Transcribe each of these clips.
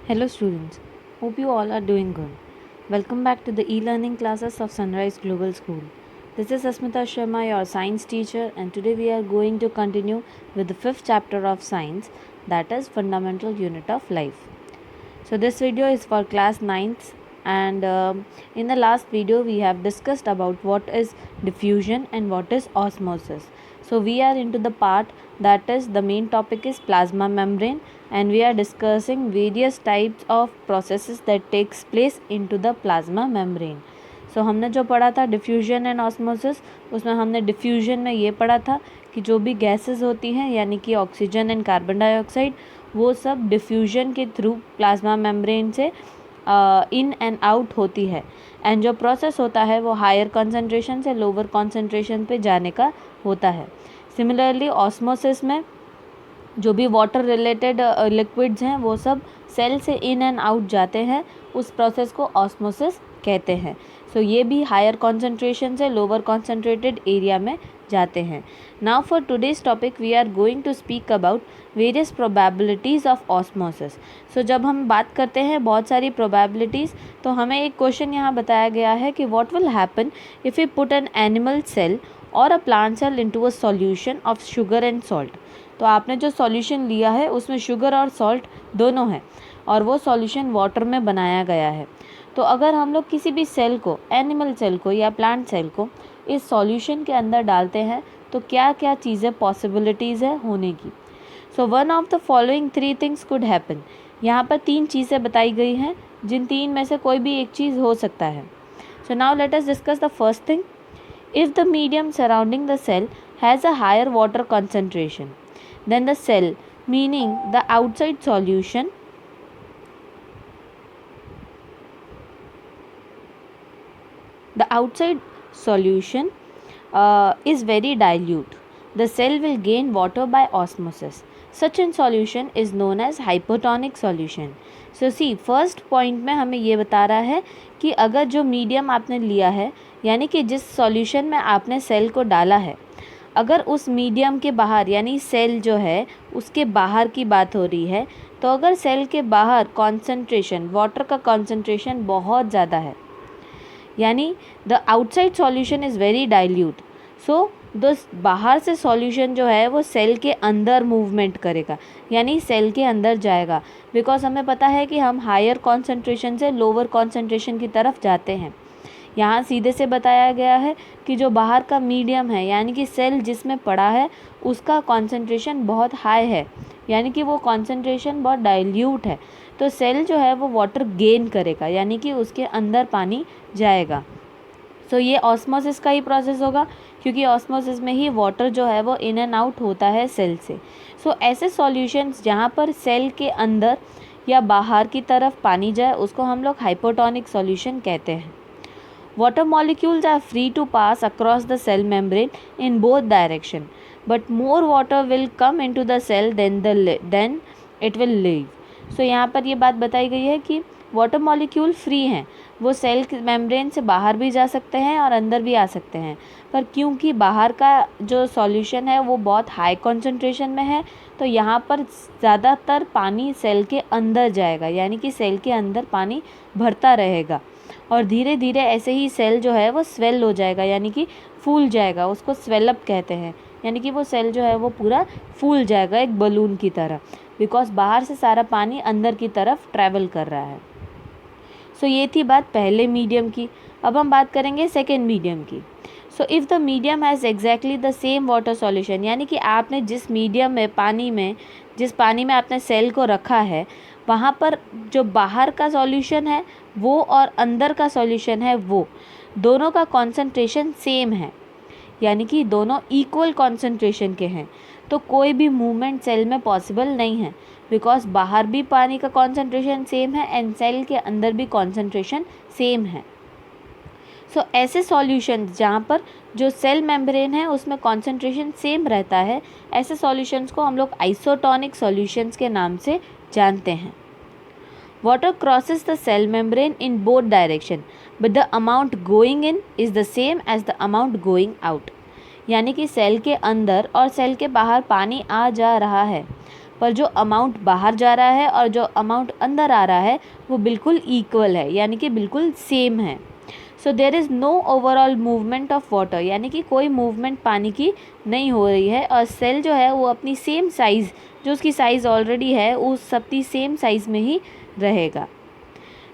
Hello students, hope you all are doing good. Welcome back to the e-learning classes of Sunrise Global School. This is Asmita Sharma, your science teacher, and today we are going to continue with the fifth chapter of science, that is fundamental unit of life. So this video is for class 9th, and in the last video we have discussed about what is diffusion and what is osmosis. So we are into the part that is the main topic is plasma membrane, and we are discussing various types of processes that takes place into the plasma membrane. सो हमने जो पढ़ा था diffusion and osmosis, उसमें हमने diffusion में ये पढ़ा था कि जो भी गैसेस होती हैं यानी कि ऑक्सीजन एंड कार्बन डाइऑक्साइड, वो सब डिफ्यूजन के थ्रू प्लाज्मा मेम्ब्रेन से इन एंड आउट होती है, एंड जो प्रोसेस होता है वो हायर कंसंट्रेशन से लोअर कंसंट्रेशन पे जाने का होता है. सिमिलरली ऑस्मोसिस में जो भी वाटर रिलेटेड लिक्विड्स हैं वो सब सेल से इन एंड आउट जाते हैं, उस प्रोसेस को ऑस्मोसिस कहते हैं. सो ये भी हायर कॉन्सेंट्रेशन से लोअर कॉन्सेंट्रेटेड एरिया में जाते हैं. Now for today's topic we are going to speak about various probabilities of osmosis. So जब हम बात करते हैं बहुत सारी प्रोबेबिलिटीज़, तो हमें एक क्वेश्चन यहाँ बताया गया है कि what will happen if you put an animal cell और a plant cell into a solution of sugar and salt. तो आपने जो सॉल्यूशन लिया है उसमें शुगर और सॉल्ट दोनों हैं, और वो सॉल्यूशन वाटर में बनाया गया है. तो अगर हम लोग किसी भी सेल को, एनिमल सेल को या प्लांट सेल को इस सॉल्यूशन के अंदर डालते हैं तो क्या क्या चीज़ें पॉसिबिलिटीज़ है होने की. So one of the following 3 things could happen. यहाँ पर 3 चीज़ें बताई गई हैं, जिन 3 में से कोई भी एक चीज़ हो सकता है. So now let us discuss the first thing. If the medium surrounding the cell has a higher water concentration then the cell, meaning the outside solution, is very dilute. The cell will gain water by osmosis. Such a solution is known as hypotonic solution. So see, first point में हमें ये बता रहा है कि अगर जो medium आपने लिया है, यानी कि जिस सॉल्यूशन में आपने सेल को डाला है, अगर उस मीडियम के बाहर, यानी सेल जो है उसके बाहर की बात हो रही है, तो अगर सेल के बाहर कॉन्सेंट्रेशन, वाटर का कॉन्सेंट्रेशन बहुत ज़्यादा है, यानी the outside solution is very dilute, so the बाहर से सॉल्यूशन जो है वो सेल के अंदर मूवमेंट करेगा, यानी सेल के अंदर जाएगा. बिकॉज हमें पता है कि हम हायर कॉन्सेंट्रेशन से लोअर कॉन्सेंट्रेशन की तरफ जाते हैं. यहाँ सीधे से बताया गया है कि जो बाहर का मीडियम है, यानी कि सेल जिसमें पड़ा है, उसका कॉन्सेंट्रेशन बहुत हाई है, यानी कि वो कॉन्सेंट्रेशन बहुत डाइल्यूट है. तो सेल जो है वो वाटर गेन करेगा, यानी कि उसके अंदर पानी जाएगा. सो ये ऑस्मोसिस का ही प्रोसेस होगा, क्योंकि ऑस्मोसिस में ही वाटर जो है वो इन एंड आउट होता है सेल से. सो ऐसे सॉल्यूशंस जहाँ पर सेल के अंदर या बाहर की तरफ पानी जाए, उसको हम लोग हाइपोटोनिक सॉल्यूशन कहते हैं. Water molecules are free to pass across the cell membrane in both direction, but more water will come into the cell than it will leave. So यहाँ पर ये बात बताई गई है कि वाटर मॉलिक्यूल फ्री हैं, वो सेल मेम्ब्रेन से बाहर भी जा सकते हैं और अंदर भी आ सकते हैं, पर क्योंकि बाहर का जो सॉल्यूशन है वो बहुत हाई कंसंट्रेशन में है, तो यहाँ पर ज़्यादातर पानी सेल के अंदर जाएगा, यानी कि सेल के अंदर पानी भरता रहेगा, और धीरे धीरे ऐसे ही सेल जो है वो स्वेल हो जाएगा, यानी कि फूल जाएगा. उसको स्वेलअप कहते हैं, यानी कि वो सेल जो है वो पूरा फूल जाएगा एक बलून की तरह, बिकॉज बाहर से सारा पानी अंदर की तरफ ट्रैवल कर रहा है. सो ये थी बात पहले मीडियम की. अब हम बात करेंगे सेकेंड मीडियम की. So if the medium has exactly the same water solution, यानी कि आपने जिस मीडियम में जिस पानी में आपने सेल को रखा है, वहाँ पर जो बाहर का सॉल्यूशन है वो और अंदर का सॉल्यूशन है वो दोनों का कॉन्सेंट्रेशन सेम है, यानी कि दोनों इक्वल कॉन्सेंट्रेशन के हैं, तो कोई भी मूवमेंट सेल में पॉसिबल नहीं है, बिकॉज बाहर भी पानी का कॉन्सेंट्रेशन सेम है एंड सेल के अंदर भी कॉन्सेंट्रेशन सेम है. सो ऐसे सॉल्यूशंस जहाँ पर जो सेल मेम्ब्रेन है उसमें कॉन्सेंट्रेशन सेम रहता है, ऐसे सॉल्यूशंस को हम लोग आइसोटोनिक सॉल्यूशंस के नाम से जानते हैं. Water crosses the cell membrane in both direction, but the amount going in is the same as the amount going out. यानी कि सेल के अंदर और सेल के बाहर पानी आ जा रहा है, पर जो अमाउंट बाहर जा रहा है और जो अमाउंट अंदर आ रहा है वो बिल्कुल इक्वल है, यानी कि बिल्कुल सेम है। So there is no overall movement of water, यानी कि कोई मूवमेंट पानी की नहीं हो रही है, और सेल जो है वो अपनी सेम साइज़, जो उसकी साइज़ ऑलरेडी है उस अपनी सेम साइज़ में ही रहेगा।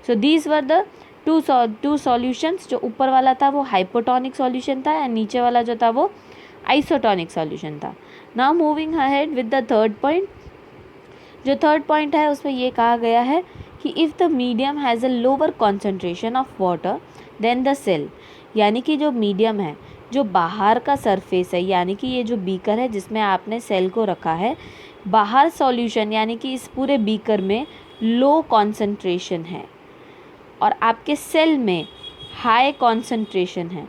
So these were the two solutions. जो ऊपर वाला था वो हाइपोटोनिक सॉल्यूशन था, एंड नीचे वाला जो था वो आइसोटोनिक सॉल्यूशन था। Now moving ahead with the third point. जो थर्ड पॉइंट है उसमें ये कहा गया है कि if the medium has a lower concentration of water then the cell, यानी कि जो मीडियम है, जो बाहर का सरफेस है, यानी कि ये जो बीकर है जिसमें आपने सेल को रखा है, बाहर सॉल्यूशन यानी कि इस पूरे बीकर में लो कॉन्सेंट्रेशन है और आपके सेल में हाई कॉन्सेंट्रेशन है।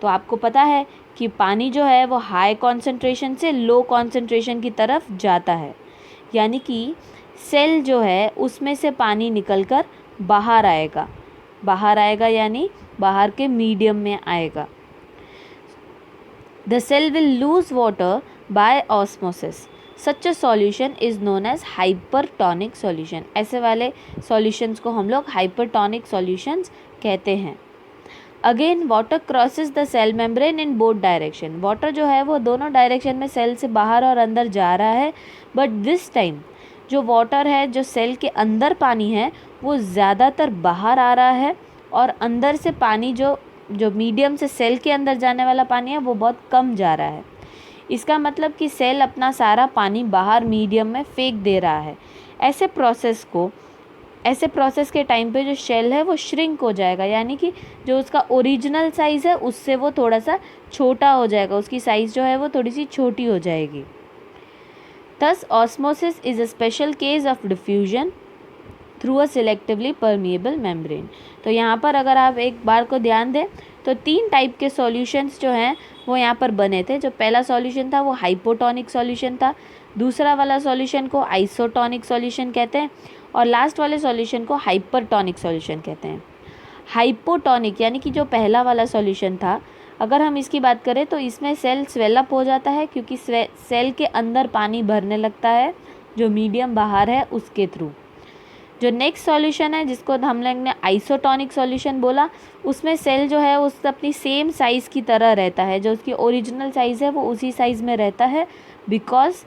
तो आपको पता है कि पानी जो है वो हाई कॉन्सेंट्रेशन से लो कॉन्सेंट्रेशन की तरफ जाता है, यानी कि सेल जो है उसमें से पानी निकलकर बाहर आएगा, बाहर आएगा यानी बाहर के मीडियम में आएगा। The cell will lose water by osmosis. Such a solution is known as hypertonic solution. ऐसे वाले सॉल्यूशंस को हम लोग हाइपरटोनिक सॉल्यूशंस कहते हैं। Again water crosses the cell membrane in both direction. Water जो है वो दोनों डायरेक्शन में सेल से बाहर और अंदर जा रहा है, बट दिस टाइम जो वाटर है, जो सेल के अंदर पानी है, वो ज़्यादातर बाहर आ रहा है, और अंदर से पानी जो मीडियम से सेल के अंदर जाने वाला पानी है वो बहुत कम जा रहा है। इसका मतलब कि सेल अपना सारा पानी बाहर मीडियम में फेंक दे रहा है। ऐसे प्रोसेस के टाइम पे जो शेल है वो श्रिंक हो जाएगा, यानी कि जो उसका ओरिजिनल साइज़ है उससे वो थोड़ा सा छोटा हो जाएगा, उसकी साइज़ जो है वो थोड़ी सी छोटी हो जाएगी। Thus, osmosis is a special case of diffusion through a selectively permeable membrane। तो यहाँ पर अगर आप एक बार को ध्यान दें तो 3 टाइप के सॉल्यूशंस जो हैं वो यहाँ पर बने थे। जो पहला सॉल्यूशन था वो हाइपोटोनिक सॉल्यूशन था, दूसरा वाला सॉल्यूशन को आइसोटोनिक सॉल्यूशन कहते हैं, और लास्ट वाले सॉल्यूशन को हाइपरटोनिक सॉल्यूशन कहते हैं। हाइपोटोनिक यानी कि जो पहला वाला सॉल्यूशन था, अगर हम इसकी बात करें तो इसमें सेल स्वेलअप हो जाता है, क्योंकि सेल के अंदर पानी भरने लगता है जो मीडियम बाहर है उसके थ्रू। जो नेक्स्ट सॉल्यूशन है जिसको हम लोग ने आइसोटोनिक सॉल्यूशन बोला, उसमें सेल जो है उस अपनी सेम साइज़ की तरह रहता है, जो उसकी ओरिजिनल साइज़ है वो उसी साइज़ में रहता है, बिकॉज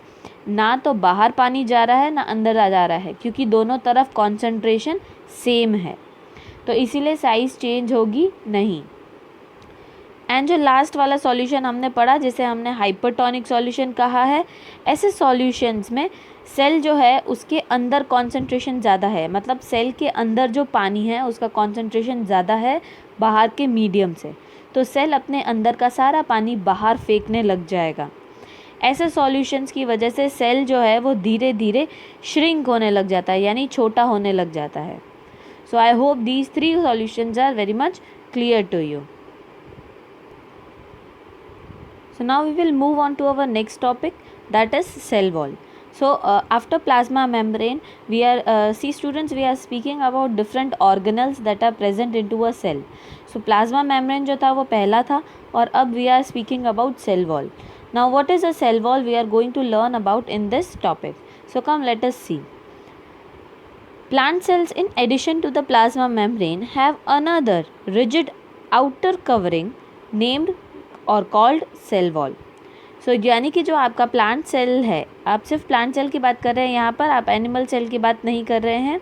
ना तो बाहर पानी जा रहा है ना अंदर आ जा रहा है, क्योंकि दोनों तरफ कॉन्सेंट्रेशन सेम है, तो इसीलिए साइज़ चेंज होगी नहीं। एंड जो लास्ट वाला सॉल्यूशन हमने पढ़ा जिसे हमने हाइपरटोनिक सॉल्यूशन कहा है, ऐसे सॉल्यूशंस में सेल जो है उसके अंदर कॉन्सेंट्रेशन ज़्यादा है, मतलब सेल के अंदर जो पानी है उसका कॉन्सेंट्रेशन ज़्यादा है बाहर के मीडियम से, तो सेल अपने अंदर का सारा पानी बाहर फेंकने लग जाएगा। ऐसे सॉल्यूशंस की वजह से सेल जो है वो धीरे धीरे श्रिंक होने लग जाता है, यानी छोटा होने लग जाता है। So I hope these 3 solutions are very much clear to you. So now we will move on to our next topic, that is cell wall. So after plasma membrane we are see students, we are speaking about different organelles that are present into a cell. So plasma membrane जो था वो पहला था, और अब we are speaking about cell wall. Now what is a cell wall we are going to learn about in this topic. So come let us see. Plant cells in addition to the plasma membrane have another rigid outer covering named और called cell wall. सो यानी कि जो आपका plant cell है, आप सिर्फ plant cell की बात कर रहे हैं यहाँ पर, आप एनिमल सेल की बात नहीं कर रहे हैं।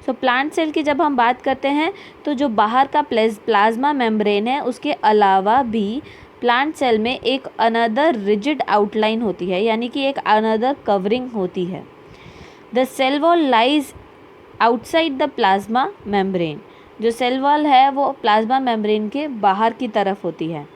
सो प्लांट सेल की जब हम बात करते हैं तो जो बाहर का प्लाज्मा मेम्ब्रेन है उसके अलावा भी प्लांट सेल में एक अनदर रिजिड आउटलाइन होती है, यानी कि एक अनदर कवरिंग होती है। The cell wall lies outside the plasma membrane. जो सेल वॉल है वो प्लाज्मा मेम्ब्रेन के बाहर की तरफ होती है।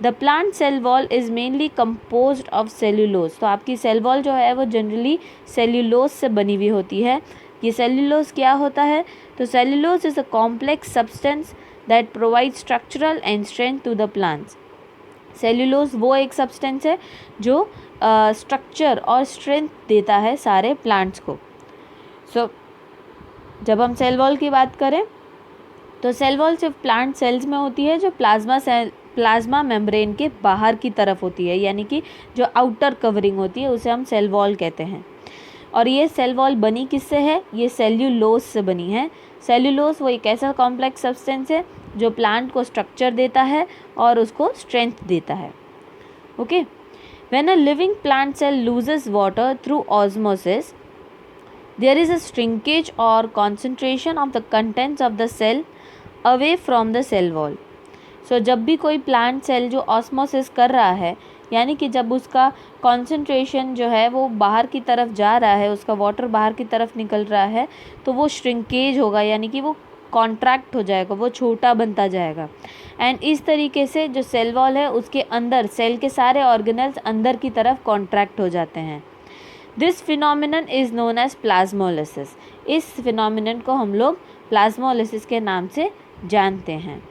The plant cell wall is mainly composed of cellulose. तो आपकी सेल वॉल जो है वो जनरली सेल्यूलोज से बनी हुई होती है। ये सेल्यूलोज क्या होता है? तो cellulose is a complex substance that provide structural and strength to the plants. Cellulose वो एक सब्सटेंस है जो स्ट्रक्चर और स्ट्रेंथ देता है सारे प्लांट्स को। सो जब हम सेल वॉल की बात करें तो सेल वॉल सिर्फ प्लांट सेल्स में होती है जो प्लाज्मा मेम्ब्रेन के बाहर की तरफ होती है, यानी कि जो आउटर कवरिंग होती है उसे हम सेल वॉल कहते हैं। और ये सेल वॉल बनी किससे है? ये सेल्यूलोज से बनी है। सेल्यूलोज वो एक ऐसा कॉम्प्लेक्स सब्सटेंस है जो प्लांट को स्ट्रक्चर देता है और उसको स्ट्रेंथ देता है। Okay, when a living plant cell loses water through osmosis, there is a shrinkage or concentration of the contents of the cell away from the cell wall. So जब भी कोई प्लांट सेल जो osmosis कर रहा है, यानी कि जब उसका कॉन्सेंट्रेशन जो है वो बाहर की तरफ जा रहा है, उसका वाटर बाहर की तरफ निकल रहा है, तो वो श्रिंकेज होगा, यानी कि वो कॉन्ट्रैक्ट हो जाएगा, वो छोटा बनता जाएगा। एंड इस तरीके से जो सेल वॉल है उसके अंदर सेल के सारे ऑर्गेनल्स अंदर की तरफ कॉन्ट्रैक्ट हो जाते हैं। This phenomenon is known as plasmolysis. इस फिनोमिनन को हम लोग प्लाज्मोलिसिस के नाम से जानते हैं।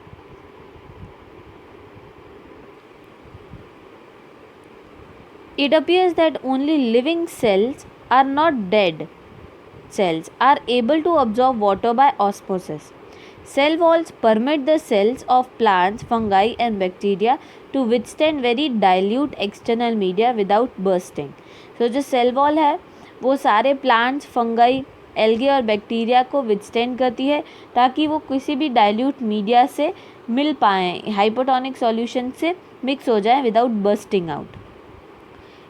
It appears that only living cells are not dead cells are able to absorb water by osmosis. Cell walls permit the cells of plants, fungi and bacteria to withstand very dilute external media without bursting. So जो cell wall है वो सारे plants, fungi, algae और bacteria को withstand करती है ताकि वो किसी भी डाइल्यूट मीडिया से मिल पाएँ, हाइपोटोनिक सॉल्यूशन से मिक्स हो जाए without bursting out.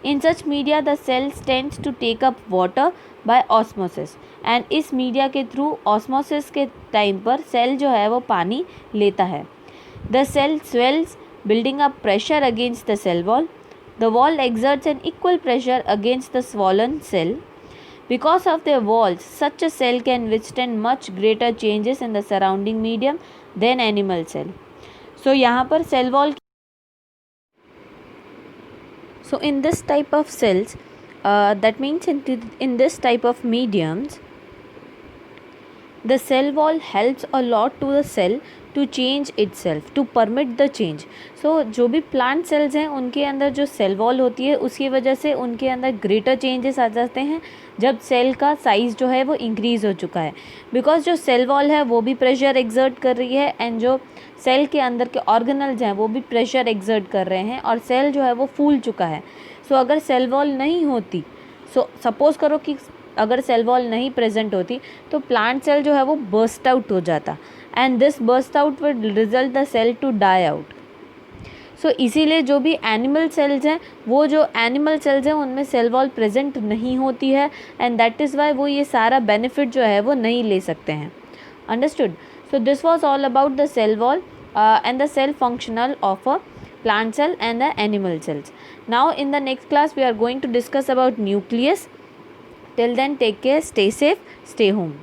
In such media the cells tends to take up water by osmosis and इस मीडिया के थ्रू ऑस्मोसिस के टाइम पर सेल जो है वो पानी लेता है। The cell swells building up pressure against the cell wall. The wall exerts an equal pressure against the swollen cell. Because of their walls, such a cell can withstand much greater changes in the surrounding medium than animal cell. So यहाँ पर cell wall, so in this type of cells, that means in this type of mediums, the cell wall helps a lot to the cell to change itself, to permit the change. So जो भी plant cells हैं उनके अंदर जो cell wall होती है उसकी वजह से उनके अंदर greater changes आ जाते हैं जब सेल का साइज़ जो है वो इंक्रीज़ हो चुका है। बिकॉज जो सेल वॉल है वो भी प्रेशर एक्सर्ट कर रही है एंड जो सेल के अंदर के ऑर्गेनल्स हैं वो भी प्रेशर एक्सर्ट कर रहे हैं और सेल जो है वो फूल चुका है। सो अगर सेल वॉल नहीं होती, सो सपोज़ करो कि अगर सेल वॉल नहीं प्रेजेंट होती तो प्लांट सेल जो है वो बर्स्ट आउट हो जाता and this burst out will result the cell to die out. So इसीलिए जो भी एनिमल सेल्स हैं, वो जो एनिमल सेल्स हैं उनमें सेल वॉल प्रेजेंट नहीं होती है एंड दैट इज़ वाई वो ये सारा बेनिफिट जो है वो नहीं ले सकते हैं। Understood? So this was all about the cell wall and the cell functional of a plant cell and the animal cells. Now in the next class we are going to discuss about nucleus. Till then, take care, stay safe, stay home.